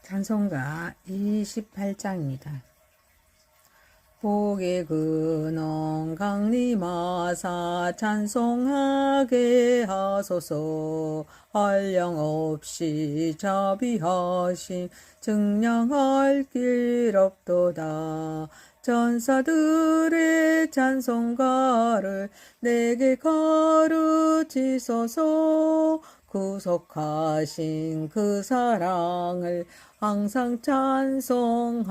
찬송가 28장입니다. 복의 근원 강림하사 찬송하게 하소서. 한량없이 자비하심 증량할 길 없도다. 전사들의 찬송가를 내게 가르치소서. 구속하신 그 사랑을 항상 찬송합니다.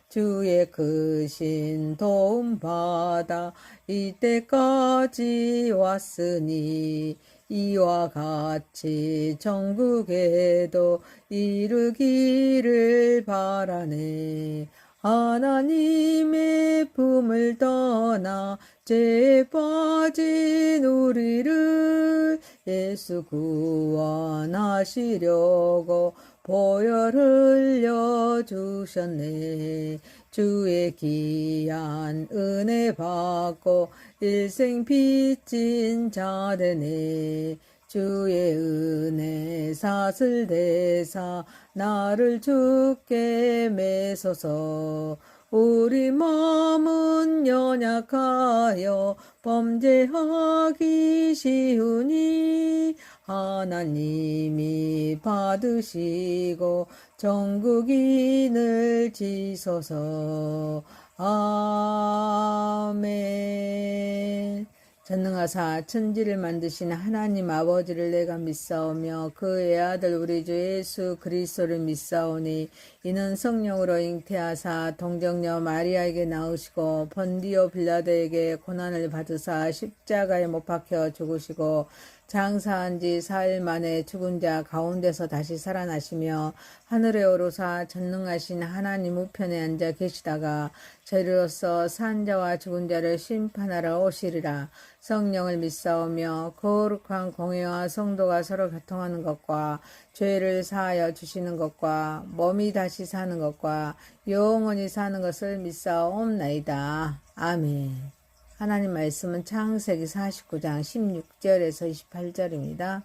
주의 크신 도움 받아 이때까지 왔으니 이와 같이 천국에도 이르기를 바라네. 하나님의 품을 떠나 죄에 빠진 우리를 예수 구원하시려고 보혈 흘려주셨네. 주의 귀한 은혜 받고 일생 빚진 자 되네. 주의 은혜 사슬 대사 나를 주께 매소서. 우리 마음은 연약하여 범죄하기 쉬우니 하나님이 받으시고 전국인을 지소서. 아멘. 전능하사 천지를 만드신 하나님 아버지를 내가 믿사오며 그의 아들 우리 주 예수 그리스도를 믿사오니 이는 성령으로 잉태하사 동정녀 마리아에게 나으시고 본디오 빌라도에게 고난을 받으사 십자가에 못 박혀 죽으시고 장사한 지 4일 만에 죽은 자 가운데서 다시 살아나시며 하늘에 오르사 전능하신 하나님 우편에 앉아 계시다가 저리로서 산 자와 죽은 자를 심판하러 오시리라. 성령을 믿사오며 거룩한 공회와 성도가 서로 교통하는 것과 죄를 사하여 주시는 것과 몸이 다시 사는 것과 영원히 사는 것을 믿사옵나이다. 아멘. 하나님 말씀은 창세기 49장 16절에서 28절입니다.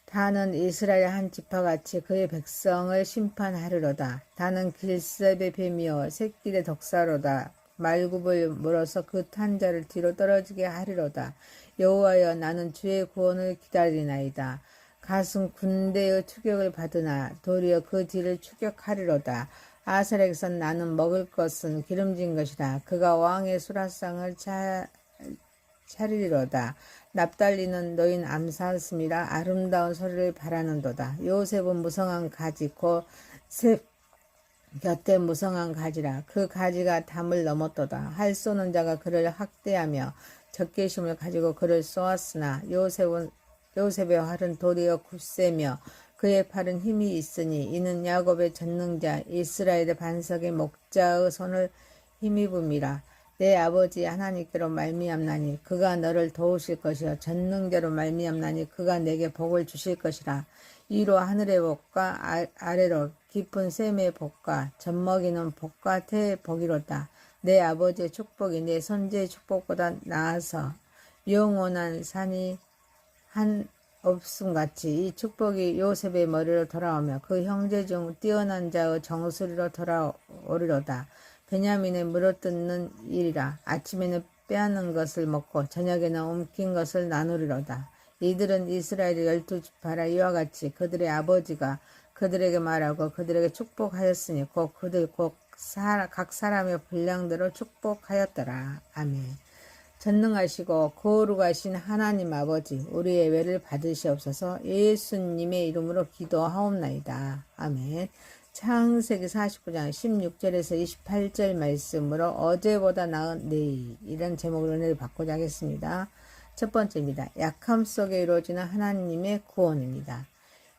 다는 이스라엘 한 지파같이 그의 백성을 심판하리로다. 다는 길셉의 뱀이요 새끼의 덕사로다. 말굽을 물어서 그 탄자를 뒤로 떨어지게 하리로다. 여호와여 나는 주의 구원을 기다리나이다. 갓은 군대의 추격을 받으나 도리어 그 뒤를 추격하리로다. 아셀에게선 나는 먹을 것은 기름진 것이라. 그가 왕의 수라상을 차리리로다. 납달리는 노인 암사슴이라 아름다운 소리를 바라는도다. 요셉은 무성한 가지 곧 셉 곁에 무성한 가지라. 그 가지가 담을 넘었도다. 활 쏘는 자가 그를 학대하며 적개심을 가지고 그를 쏘았으나 요셉의 활은 도리어 굳세며 그의 팔은 힘이 있으니 이는 야곱의 전능자 이스라엘의 반석의 목자의 손을 힘입음이라. 내 아버지 하나님께로 말미암나니 그가 너를 도우실 것이요 전능자로 말미암나니 그가 내게 복을 주실 것이라. 이로 하늘의 복과 아래로 깊은 샘의 복과 젖먹이는 복과 태의 복이로다. 내 아버지의 축복이 내 선지의 축복보다 나아서 영원한 산이 한 없음같이 이 축복이 요셉의 머리로 돌아오며 그 형제 중 뛰어난 자의 정수리로 돌아오리로다. 베냐민의 물어뜯는 일이라. 아침에는 빼앗는 것을 먹고 저녁에는 옮긴 것을 나누리로다. 이들은 이스라엘의 12지파라. 이와 같이 그들의 아버지가 그들에게 말하고 그들에게 축복하였으니 곧 그들 각 사람의 분량대로 축복하였더라. 아멘. 전능하시고 거룩하신 하나님 아버지 우리의 예배를 받으시옵소서. 예수님의 이름으로 기도하옵나이다. 아멘. 창세기 49장 16절에서 28절 말씀으로 어제보다 나은 내일 이런 제목으로 은혜를 받고자 하겠습니다. 첫 번째입니다. 약함 속에 이루어지는 하나님의 구원입니다.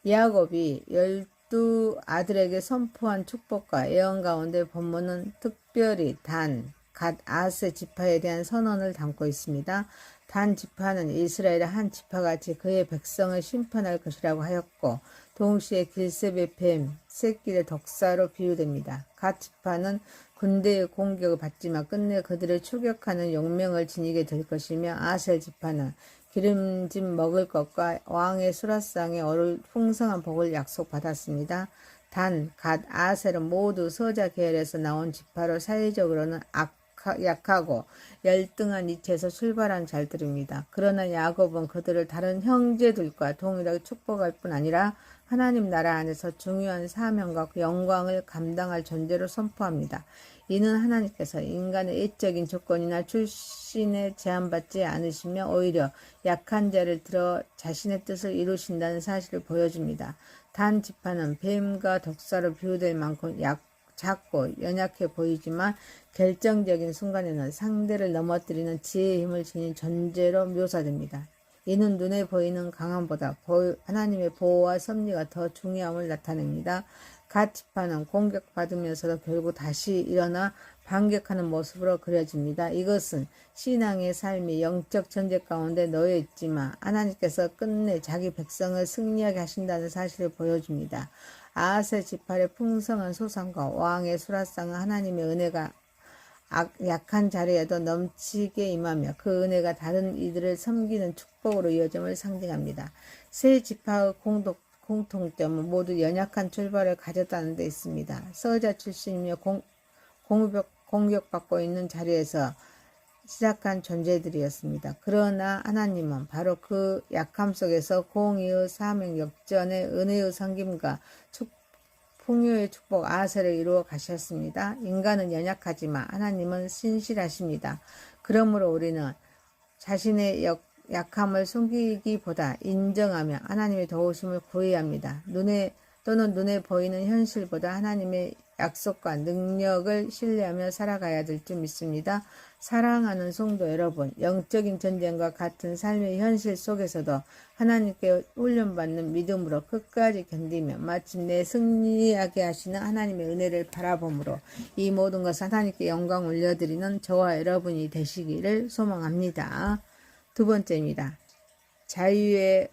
야곱이 12 아들에게 선포한 축복과 예언 가운데 본문은 특별히 단, 갓, 아스 지파에 대한 선언을 담고 있습니다. 단 지파는 이스라엘의 한 지파같이 그의 백성을 심판할 것이라고 하였고 동시에 길셉의 뱀, 새끼의 덕사로 비유됩니다. 갓 지파는 군대의 공격을 받지만 끝내 그들을 추격하는 용명을 지니게 될 것이며 아셀 지파는 기름짐 먹을 것과 왕의 수라상에 오를 풍성한 복을 약속받았습니다. 단, 갓, 아셀은 모두 서자 계열에서 나온 지파로 사회적으로는 약하고 열등한 위치에서 출발한 자들입니다. 그러나 야곱은 그들을 다른 형제들과 동일하게 축복할 뿐 아니라 하나님 나라 안에서 중요한 사명과 영광을 감당할 존재로 선포합니다. 이는 하나님께서 인간의 외적인 조건이나 출신에 제한받지 않으시며 오히려 약한 자를 들어 자신의 뜻을 이루신다는 사실을 보여줍니다. 단 지파는 뱀과 독사로 비유될 만큼 작고 연약해 보이지만 결정적인 순간에는 상대를 넘어뜨리는 지혜의 힘을 지닌 존재로 묘사됩니다. 이는 눈에 보이는 강함보다 하나님의 보호와 섭리가 더 중요함을 나타냅니다. 갓 지파는 공격받으면서도 결국 다시 일어나 반격하는 모습으로 그려집니다. 이것은 신앙의 삶이 영적 전쟁 가운데 놓여 있지만 하나님께서 끝내 자기 백성을 승리하게 하신다는 사실을 보여줍니다. 아하스 지파의 풍성한 소산과 왕의 수라상은 하나님의 은혜가 약한 자리에도 넘치게 임하며 그 은혜가 다른 이들을 섬기는 축복으로 이어짐을 상징합니다. 세 지파의 공통점은 모두 연약한 출발을 가졌다는 데 있습니다. 서자 출신이며 공격받고 있는 자리에서 시작한 존재들이었습니다. 그러나 하나님은 바로 그 약함 속에서 공의의 사명 역전의 은혜의 섬김과 풍요의 축복 아셀을 이루어 가셨습니다. 인간은 연약하지만 하나님은 신실하십니다. 그러므로 우리는 자신의 약함을 숨기기보다 인정하며 하나님의 도우심을 구해야 합니다. 눈에 보이는 현실보다 하나님의 약속과 능력을 신뢰하며 살아가야 될 줄 믿습니다. 사랑하는 성도 여러분, 영적인 전쟁과 같은 삶의 현실 속에서도 하나님께 훈련받는 믿음으로 끝까지 견디며 마침내 승리하게 하시는 하나님의 은혜를 바라봄으로 이 모든 것을 하나님께 영광 올려드리는 저와 여러분이 되시기를 소망합니다. 두 번째입니다. 자유의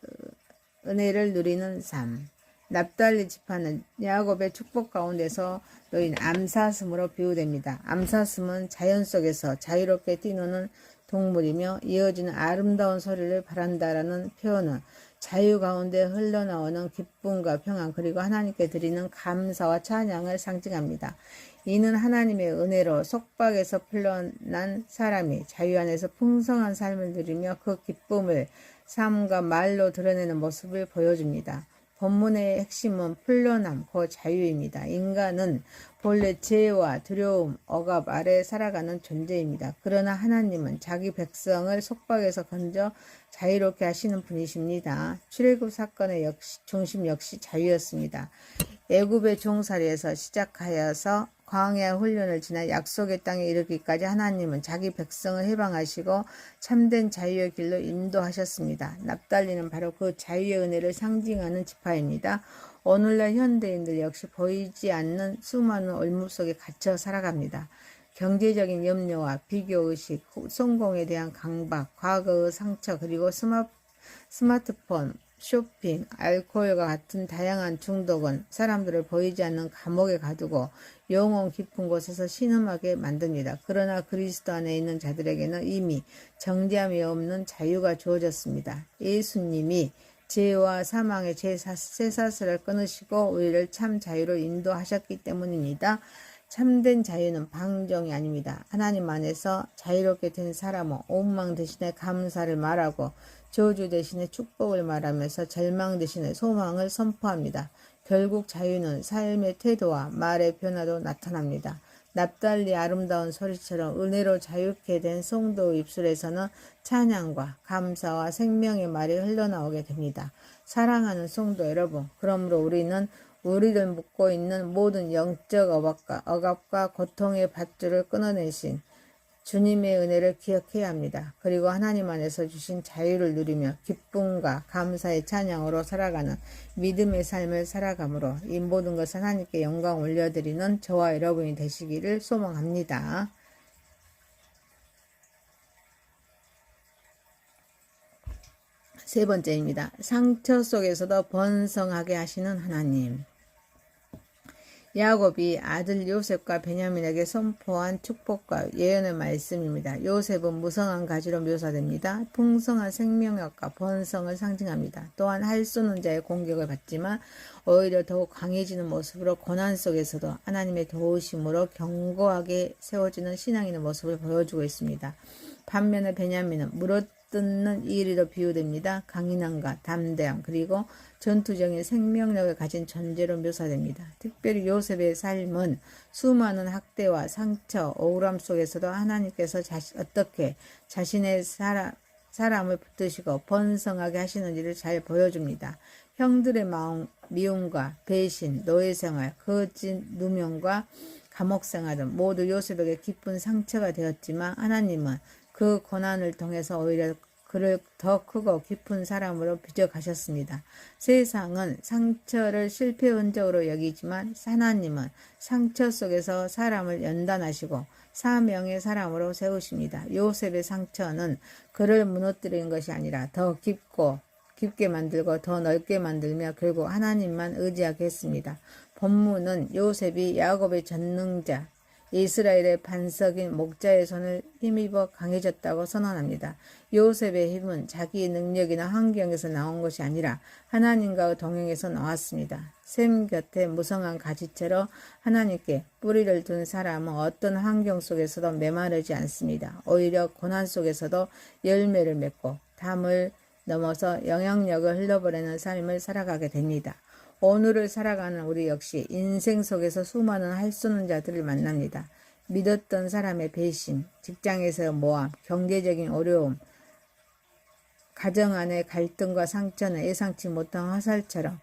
은혜를 누리는 삶. 납달리 지파는 야곱의 축복 가운데서 놓인 암사슴으로 비유됩니다. 암사슴은 자연 속에서 자유롭게 뛰노는 동물이며 이어지는 아름다운 소리를 바란다라는 표현은 자유 가운데 흘러나오는 기쁨과 평안 그리고 하나님께 드리는 감사와 찬양을 상징합니다. 이는 하나님의 은혜로 속박에서 풀려난 사람이 자유 안에서 풍성한 삶을 누리며 그 기쁨을 삶과 말로 드러내는 모습을 보여줍니다. 본문의 핵심은 풀려남, 그 자유입니다. 인간은 본래 죄와 두려움, 억압 아래 살아가는 존재입니다. 그러나 하나님은 자기 백성을 속박에서 건져 자유롭게 하시는 분이십니다. 출애굽 사건의 중심 역시 자유였습니다. 애굽의 종살이에서 시작하여서 광야 훈련을 지나 약속의 땅에 이르기까지 하나님은 자기 백성을 해방하시고 참된 자유의 길로 인도하셨습니다. 납달리는 바로 그 자유의 은혜를 상징하는 지파입니다. 오늘날 현대인들 역시 보이지 않는 수많은 올무 속에 갇혀 살아갑니다. 경제적인 염려와 비교의식, 성공에 대한 강박, 과거의 상처, 그리고 스마트폰, 쇼핑, 알코올과 같은 다양한 중독은 사람들을 보이지 않는 감옥에 가두고 영혼 깊은 곳에서 신음하게 만듭니다. 그러나 그리스도 안에 있는 자들에게는 이미 정죄함이 없는 자유가 주어졌습니다. 예수님이 죄와 사망의 쇠사슬을 끊으시고 우리를 참 자유로 인도하셨기 때문입니다. 참된 자유는 방종이 아닙니다. 하나님 안에서 자유롭게 된 사람은 원망 대신에 감사를 말하고 저주 대신에 축복을 말하면서 절망 대신에 소망을 선포합니다. 결국 자유는 삶의 태도와 말의 변화도 나타납니다. 납달리 아름다운 소리처럼 은혜로 자유케 된 성도의 입술에서는 찬양과 감사와 생명의 말이 흘러나오게 됩니다. 사랑하는 성도 여러분, 그러므로 우리는 우리를 묶고 있는 모든 영적 억압과 고통의 밧줄을 끊어내신 주님의 은혜를 기억해야 합니다. 그리고 하나님 안에서 주신 자유를 누리며 기쁨과 감사의 찬양으로 살아가는 믿음의 삶을 살아감으로 이 모든 것을 하나님께 영광 올려드리는 저와 여러분이 되시기를 소망합니다. 세 번째입니다. 상처 속에서도 번성하게 하시는 하나님. 야곱이 아들 요셉과 베냐민에게 선포한 축복과 예언의 말씀입니다. 요셉은 무성한 가지로 묘사됩니다. 풍성한 생명력과 번성을 상징합니다. 또한 할 수 없는 자의 공격을 받지만 오히려 더욱 강해지는 모습으로 고난 속에서도 하나님의 도우심으로 견고하게 세워지는 신앙 있는 모습을 보여주고 있습니다. 반면에 베냐민은 물어뜯는 이리로 비유됩니다. 강인함과 담대함 그리고 전투적인 생명력을 가진 존재로 묘사됩니다. 특별히 요셉의 삶은 수많은 학대와 상처, 억울함 속에서도 하나님께서 어떻게 자신의 사람을 붙드시고 번성하게 하시는지를 잘 보여줍니다. 형들의 미움과 배신, 노예생활, 거짓 누명과 감옥생활은 모두 요셉에게 깊은 상처가 되었지만 하나님은 그 고난을 통해서 오히려 그를 더 크고 깊은 사람으로 빚어가셨습니다. 세상은 상처를 실패 흔적으로 여기지만 하나님은 상처 속에서 사람을 연단하시고 사명의 사람으로 세우십니다. 요셉의 상처는 그를 무너뜨리는 것이 아니라 더 깊게 만들고 더 넓게 만들며 결국 하나님만 의지하게 했습니다. 본문은 요셉이 야곱의 전능자, 이스라엘의 반석인 목자의 손을 힘입어 강해졌다고 선언합니다. 요셉의 힘은 자기 능력이나 환경에서 나온 것이 아니라 하나님과 동행해서 나왔습니다. 샘 곁에 무성한 가지처럼 하나님께 뿌리를 둔 사람은 어떤 환경 속에서도 메마르지 않습니다. 오히려 고난 속에서도 열매를 맺고 담을 넘어서 영향력을 흘려보내는 삶을 살아가게 됩니다. 오늘을 살아가는 우리 역시 인생 속에서 수많은 할 수 없는 자들을 만납니다. 믿었던 사람의 배신, 직장에서의 모함, 경제적인 어려움, 가정 안의 갈등과 상처는 예상치 못한 화살처럼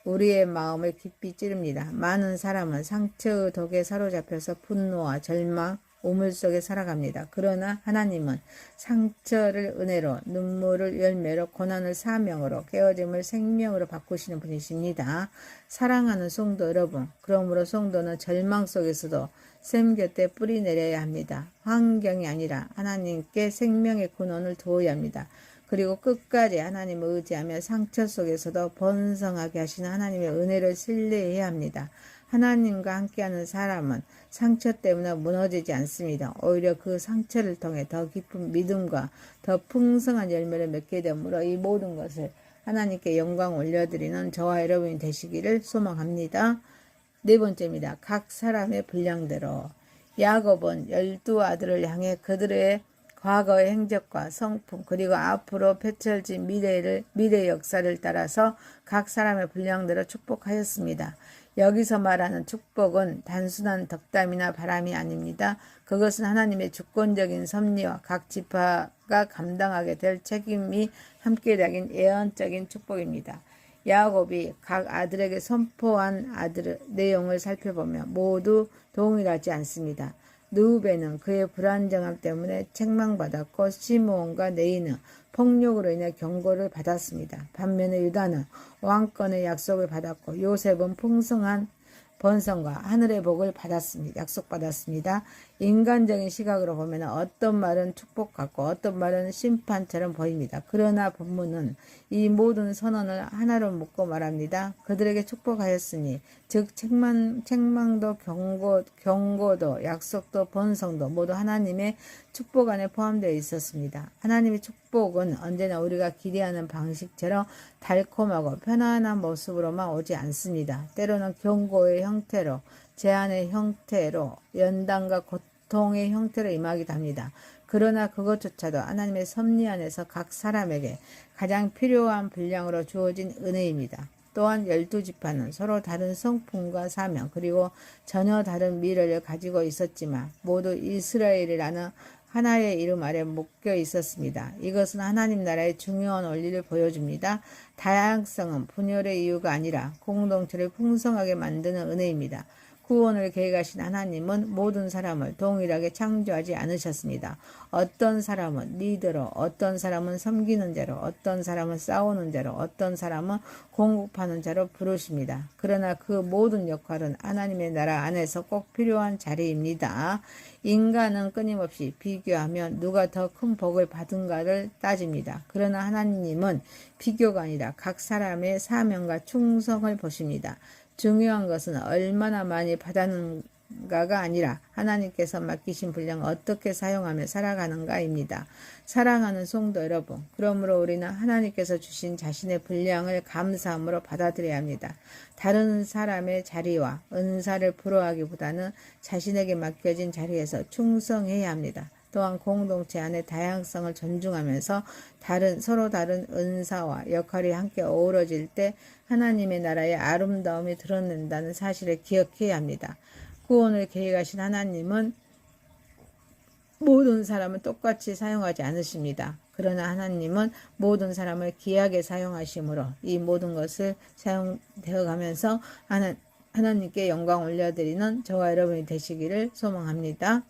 우리의 마음을 깊이 찌릅니다. 많은 사람은 상처의 독에 사로잡혀서 분노와 절망, 우물 속에 살아갑니다. 그러나 하나님은 상처를 은혜로, 눈물을 열매로, 고난을 사명으로, 깨어짐을 생명으로 바꾸시는 분이십니다. 사랑하는 성도 여러분, 그러므로 성도는 절망 속에서도 샘 곁에 뿌리 내려야 합니다. 환경이 아니라 하나님께 생명의 근원을 두어야 합니다. 그리고 끝까지 하나님을 의지하며 상처 속에서도 번성하게 하시는 하나님의 은혜를 신뢰해야 합니다. 하나님과 함께하는 사람은 상처 때문에 무너지지 않습니다. 오히려 그 상처를 통해 더 깊은 믿음과 더 풍성한 열매를 맺게 되므로 이 모든 것을 하나님께 영광 올려드리는 저와 여러분이 되시기를 소망합니다. 네 번째입니다. 각 사람의 분량대로. 야곱은 12아들을 향해 그들의 과거의 행적과 성품 그리고 앞으로 펼쳐질 미래 역사를 따라서 각 사람의 분량대로 축복하였습니다. 여기서 말하는 축복은 단순한 덕담이나 바람이 아닙니다. 그것은 하나님의 주권적인 섭리와 각 지파가 감당하게 될 책임이 함께 담긴 예언적인 축복입니다. 야곱이 각 아들에게 선포한 내용을 살펴보면 모두 동일하지 않습니다. 르우벤은 그의 불안정함 때문에 책망받았고 시므온과 레위는 폭력으로 인해 경고를 받았습니다. 반면에 유다는 왕권의 약속을 받았고 요셉은 풍성한 번성과 하늘의 복을 약속받았습니다. 인간적인 시각으로 보면 어떤 말은 축복 같고 어떤 말은 심판처럼 보입니다. 그러나 본문은 이 모든 선언을 하나로 묶고 말합니다. 그들에게 축복하였으니 즉 책망도 경고도 약속도 번성도 모두 하나님의 축복 안에 포함되어 있었습니다. 하나님의 축복은 언제나 우리가 기대하는 방식처럼 달콤하고 편안한 모습으로만 오지 않습니다. 때로는 경고의 형태로, 제한의 형태로, 연단과 고통의 형태로 임하기도 합니다. 그러나 그것조차도 하나님의 섭리 안에서 각 사람에게 가장 필요한 분량으로 주어진 은혜입니다. 또한 12지파는 서로 다른 성품과 사명 그리고 전혀 다른 미래를 가지고 있었지만 모두 이스라엘이라는 하나의 이름 아래 묶여 있었습니다. 이것은 하나님 나라의 중요한 원리를 보여줍니다. 다양성은 분열의 이유가 아니라 공동체를 풍성하게 만드는 은혜입니다. 구원을 계획하신 하나님은 모든 사람을 동일하게 창조하지 않으셨습니다. 어떤 사람은 리더로, 어떤 사람은 섬기는 자로, 어떤 사람은 싸우는 자로, 어떤 사람은 공급하는 자로 부르십니다. 그러나 그 모든 역할은 하나님의 나라 안에서 꼭 필요한 자리입니다. 인간은 끊임없이 비교하며 누가 더 큰 복을 받은가를 따집니다. 그러나 하나님은 비교가 아니라 각 사람의 사명과 충성을 보십니다. 중요한 것은 얼마나 많이 받았는가가 아니라 하나님께서 맡기신 분량을 어떻게 사용하며 살아가는가입니다. 사랑하는 성도 여러분, 그러므로 우리는 하나님께서 주신 자신의 분량을 감사함으로 받아들여야 합니다. 다른 사람의 자리와 은사를 부러워하기보다는 자신에게 맡겨진 자리에서 충성해야 합니다. 또한 공동체 안의 다양성을 존중하면서 서로 다른 은사와 역할이 함께 어우러질 때 하나님의 나라의 아름다움이 드러난다는 사실을 기억해야 합니다. 구원을 계획하신 하나님은 모든 사람을 똑같이 사용하지 않으십니다. 그러나 하나님은 모든 사람을 귀하게 사용하심으로 이 모든 것을 사용되어 가면서 하나님께 영광 올려드리는 저와 여러분이 되시기를 소망합니다.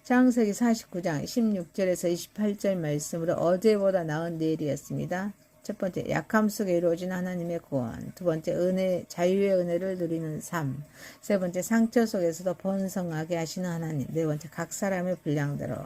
창세기 49장 16절에서 28절 말씀으로 어제보다 나은 내일이었습니다. 첫 번째, 약함 속에 이루어진 하나님의 구원. 두 번째, 자유의 은혜를 누리는 삶. 세 번째, 상처 속에서도 번성하게 하시는 하나님. 네 번째, 각 사람의 분량대로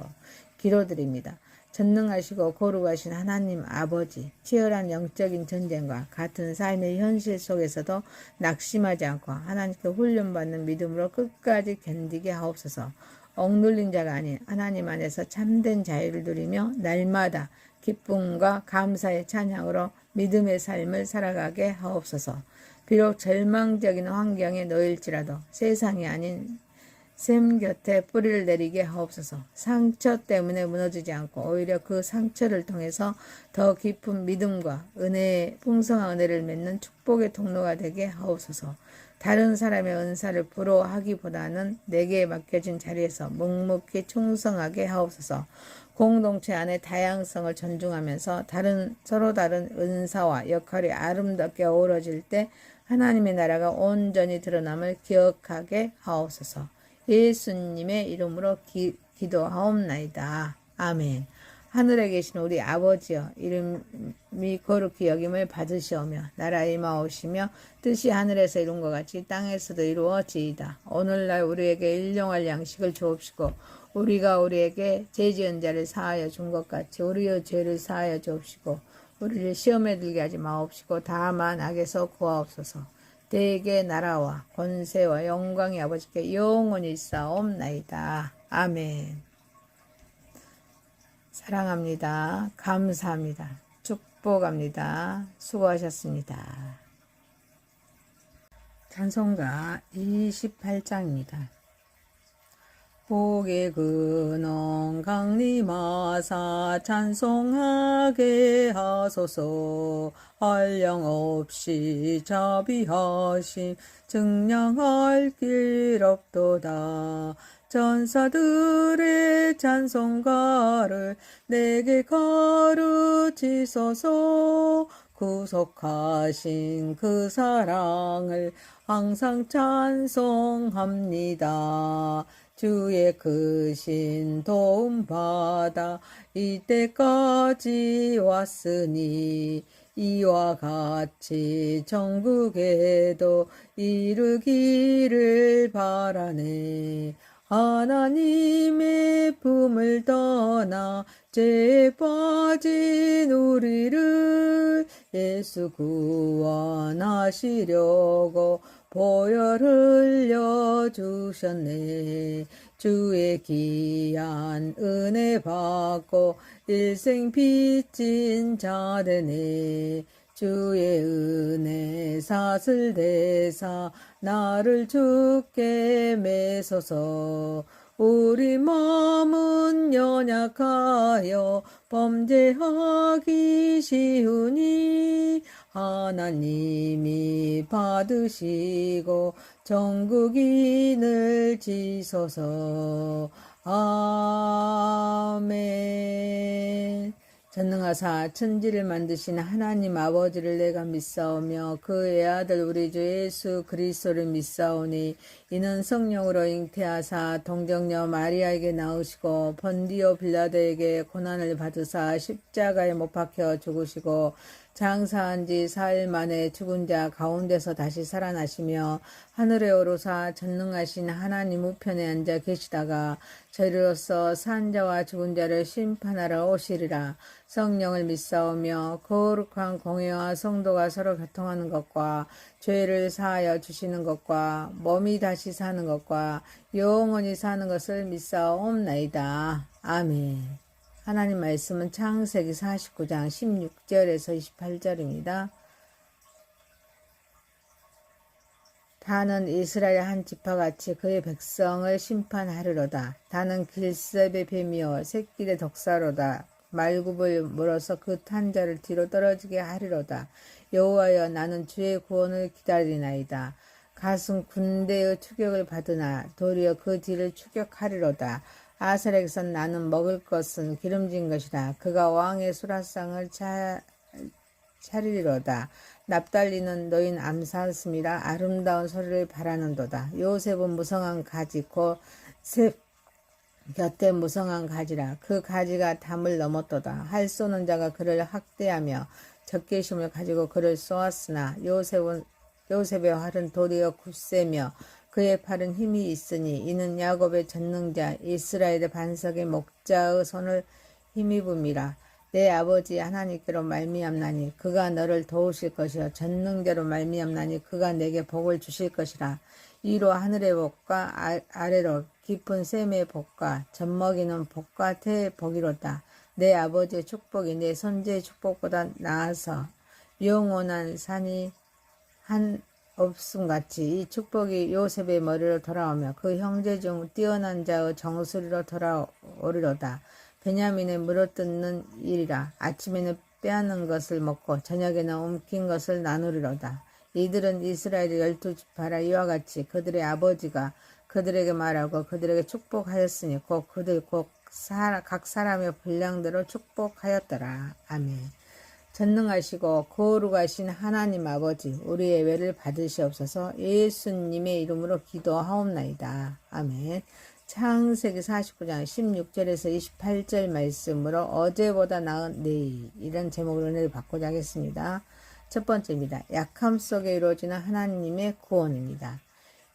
기도드립니다. 전능하시고 거룩하신 하나님 아버지, 치열한 영적인 전쟁과 같은 삶의 현실 속에서도 낙심하지 않고 하나님께 훈련받는 믿음으로 끝까지 견디게 하옵소서. 억눌린 자가 아닌 하나님 안에서 참된 자유를 누리며 날마다 기쁨과 감사의 찬양으로 믿음의 삶을 살아가게 하옵소서. 비록 절망적인 환경에 놓일지라도 세상이 아닌 샘 곁에 뿌리를 내리게 하옵소서. 상처 때문에 무너지지 않고 오히려 그 상처를 통해서 더 깊은 믿음과 풍성한 은혜를 맺는 축복의 통로가 되게 하옵소서. 다른 사람의 은사를 부러워하기보다는 내게 맡겨진 자리에서 묵묵히 충성하게 하옵소서. 공동체 안의 다양성을 존중하면서 서로 다른 은사와 역할이 아름답게 어우러질 때 하나님의 나라가 온전히 드러남을 기억하게 하옵소서. 예수님의 이름으로 기도하옵나이다. 아멘. 하늘에 계신 우리 아버지여, 이름이 거룩히 여김을 받으시오며 나라 임하오시며 뜻이 하늘에서 이룬 것 같이 땅에서도 이루어지이다. 오늘날 우리에게 일용할 양식을 주옵시고 우리가 우리에게 죄 지은 자를 사하여 준 것 같이 우리의 죄를 사하여 주옵시고 우리를 시험에 들게 하지 마옵시고 다만 악에서 구하옵소서. 대개 나라와 권세와 영광이 아버지께 영원히 있사옵나이다. 아멘. 사랑합니다. 감사합니다. 축복합니다. 수고하셨습니다. 찬송가 28장입니다. 복의 근원 강림하사 찬송하게 하소서. 한량없이 자비하심 증량할 길 없도다. 전사들의 찬송가를 내게 가르치소서. 구속하신 그 사랑을 항상 찬송합니다. 주의 크신 도움 받아 이때까지 왔으니 이와 같이 천국에도 이르기를 바라네. 하나님의 품을 떠나 죄에 빠진 우리를 예수 구원하시려고 보혈 흘려주셨네. 주의 귀한 은혜 받고 일생 빚진 자 되네. 주의 은혜 사슬 대사 나를 주께 매소서. 우리 마음은 연약하여 범죄하기 쉬우니 하나님이 받으시고 전국인을 지소서. 아멘. 전능하사 천지를 만드신 하나님 아버지를 내가 믿사오며 그의 아들 우리 주 예수 그리스도를 믿사오니 이는 성령으로 잉태하사 동정녀 마리아에게 나으시고 본디오 빌라도에게 고난을 받으사 십자가에 못 박혀 죽으시고 장사한 지 4일 만에 죽은 자 가운데서 다시 살아나시며 하늘에 오르사 전능하신 하나님 우편에 앉아 계시다가 저희로서 산 자와 죽은 자를 심판하러 오시리라. 성령을 믿사오며 거룩한 공회와 성도가 서로 교통하는 것과 죄를 사하여 주시는 것과 몸이 다시 사는 것과 영원히 사는 것을 믿사옵나이다. 아멘. 하나님 말씀은 창세기 49장 16절에서 28절입니다. 다는 이스라엘 한 지파같이 그의 백성을 심판하리로다. 다는 길셉의 뱀이요 새끼의 독사로다. 말굽을 물어서 그 탄자를 뒤로 떨어지게 하리로다. 여호와여, 나는 주의 구원을 기다리나이다. 갓은 군대의 추격을 받으나 도리어 그 뒤를 추격하리로다. 아셀에게선 나는 먹을 것은 기름진 것이라. 그가 왕의 수라상을 차리리로다. 납달리는 노인 암사슴이라 아름다운 소리를 바라는도다. 요셉은 무성한 가지 곧 셉 곁에 무성한 가지라. 그 가지가 담을 넘었도다. 활 쏘는 자가 그를 학대하며 적개심을 가지고 그를 쏘았으나 요셉의 활은 도리어 굳세며 그의 팔은 힘이 있으니 이는 야곱의 전능자 이스라엘의 반석의 목자의 손을 힘입음이라. 내 아버지 하나님께로 말미암나니 그가 너를 도우실 것이요 전능자로 말미암나니 그가 내게 복을 주실 것이라. 이로 하늘의 복과 아래로 깊은 샘의 복과 젖먹이는 복과 태의 복이로다. 내 아버지의 축복이 내 선지의 축복보다 나아서 영원한 산이 한 없음같이 이 축복이 요셉의 머리로 돌아오며 그 형제 중 뛰어난 자의 정수리로 돌아오리로다. 베냐민의 물어뜯는 일이라. 아침에는 빼앗는 것을 먹고 저녁에는 옮긴 것을 나누리로다. 이들은 이스라엘의 12지파라. 이와 같이 그들의 아버지가 그들에게 말하고 그들에게 축복하였으니 곧 그들 각 사람의 분량대로 축복하였더라. 아멘. 전능하시고 거룩하신 하나님 아버지, 우리의 예배를 받으시옵소서. 예수님의 이름으로 기도하옵나이다. 아멘. 창세기 49장 16절에서 28절 말씀으로 어제보다 나은 내일, 이런 제목으로 은혜를 받고자 하겠습니다. 첫 번째입니다. 약함 속에 이루어지는 하나님의 구원입니다.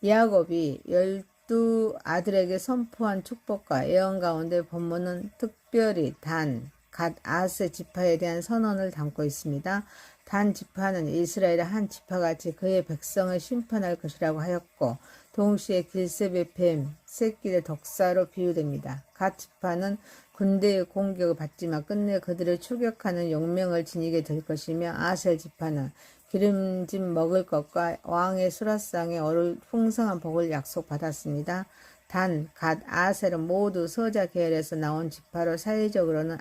야곱이 12 아들에게 선포한 축복과 예언 가운데 본문은 특별히 단, 갓, 아세 지파에 대한 선언을 담고 있습니다. 단 지파는 이스라엘의 한 지파같이 그의 백성을 심판할 것이라고 하였고 동시에 길셉의 뱀, 새끼의 독사로 비유됩니다. 갓 지파는 군대의 공격을 받지만 끝내 그들을 추격하는 용명을 지니게 될 것이며 아셀 지파는 기름진 먹을 것과 왕의 수라상에 오를 풍성한 복을 약속받았습니다. 단, 갓, 아셀은 모두 서자 계열에서 나온 지파로 사회적으로는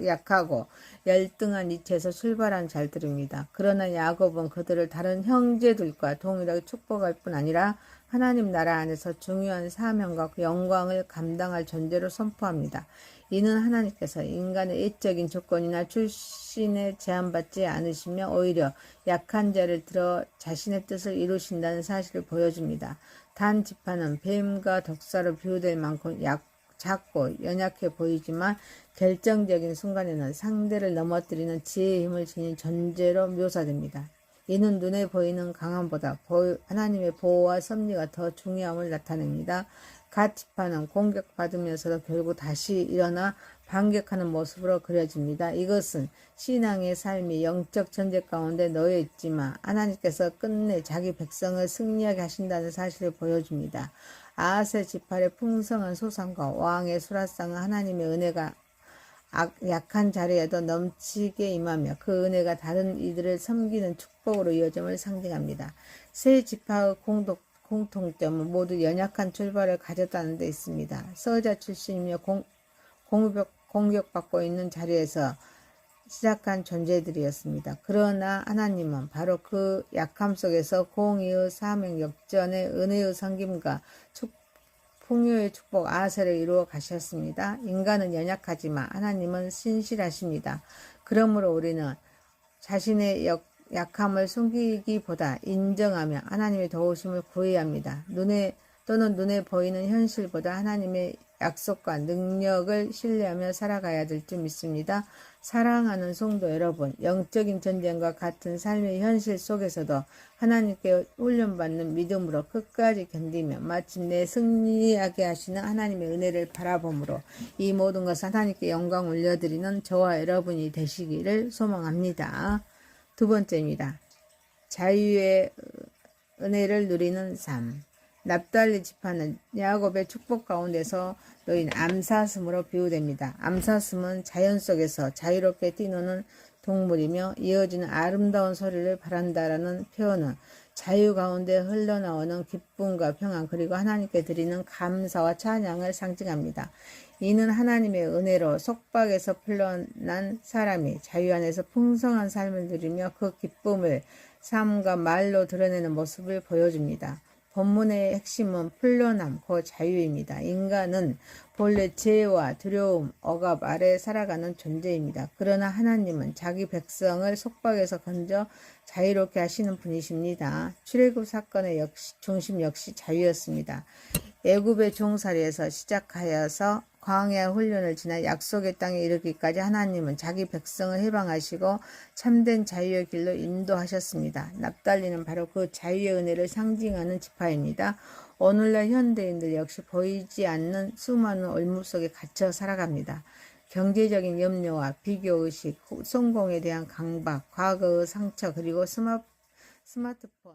약하고 열등한 위치에서 출발한 자들입니다. 그러나 야곱은 그들을 다른 형제들과 동일하게 축복할 뿐 아니라 하나님 나라 안에서 중요한 사명과 영광을 감당할 존재로 선포합니다. 이는 하나님께서 인간의 외적인 조건이나 출신에 제한받지 않으시며 오히려 약한 자를 들어 자신의 뜻을 이루신다는 사실을 보여줍니다. 단 지파는 뱀과 독사로 비유될 만큼 작고 연약해 보이지만 결정적인 순간에는 상대를 넘어뜨리는 지혜의 힘을 지닌 존재로 묘사됩니다. 이는 눈에 보이는 강함보다 하나님의 보호와 섭리가 더 중요함을 나타냅니다. 갓 지파는 공격받으면서도 결국 다시 일어나 반격하는 모습으로 그려집니다. 이것은 신앙의 삶이 영적 전쟁 가운데 놓여 있지만 하나님께서 끝내 자기 백성을 승리하게 하신다는 사실을 보여줍니다. 아세 지파의 풍성한 소산과 왕의 수라상은 하나님의 은혜가 약한 자리에도 넘치게 임하며 그 은혜가 다른 이들을 섬기는 축복으로 이어짐을 상징합니다. 세 지파의 공통점은 모두 연약한 출발을 가졌다는 데 있습니다. 서자 출신이며 공격받고 있는 자리에서 시작한 존재들이었습니다. 그러나 하나님은 바로 그 약함 속에서 공의의 사명 역전의 은혜의 섬김과 풍요의 축복 아세를 이루어 가셨습니다. 인간은 연약하지만 하나님은 신실하십니다. 그러므로 우리는 자신의 약함을 숨기기보다 인정하며 하나님의 도우심을 구해야 합니다. 눈에 또는 눈에 보이는 현실보다 하나님의 약속과 능력을 신뢰하며 살아가야 될 줄 믿습니다. 사랑하는 성도 여러분, 영적인 전쟁과 같은 삶의 현실 속에서도 하나님께 훈련받는 믿음으로 끝까지 견디며 마침내 승리하게 하시는 하나님의 은혜를 바라봄으로 이 모든 것을 하나님께 영광 올려드리는 저와 여러분이 되시기를 소망합니다. 두 번째입니다. 자유의 은혜를 누리는 삶. 납달리 지파는 야곱의 축복 가운데서 놓인 암사슴으로 비유됩니다. 암사슴은 자연 속에서 자유롭게 뛰노는 동물이며 이어지는 아름다운 소리를 바란다라는 표현은 자유 가운데 흘러나오는 기쁨과 평안 그리고 하나님께 드리는 감사와 찬양을 상징합니다. 이는 하나님의 은혜로 속박에서 풀려난 사람이 자유 안에서 풍성한 삶을 누리며 그 기쁨을 삶과 말로 드러내는 모습을 보여줍니다. 본문의 핵심은 풀려남, 그 자유입니다. 인간은 본래 죄와 두려움, 억압 아래 살아가는 존재입니다. 그러나 하나님은 자기 백성을 속박에서 건져 자유롭게 하시는 분이십니다. 출애굽 사건의 중심 역시 자유였습니다. 애굽의 종살이에서 시작하여서 광야 훈련을 지나 약속의 땅에 이르기까지 하나님은 자기 백성을 해방하시고 참된 자유의 길로 인도하셨습니다. 납달리는 바로 그 자유의 은혜를 상징하는 지파입니다. 오늘날 현대인들 역시 보이지 않는 수많은 올무 속에 갇혀 살아갑니다. 경제적인 염려와 비교의식, 성공에 대한 강박, 과거의 상처 그리고 스마트폰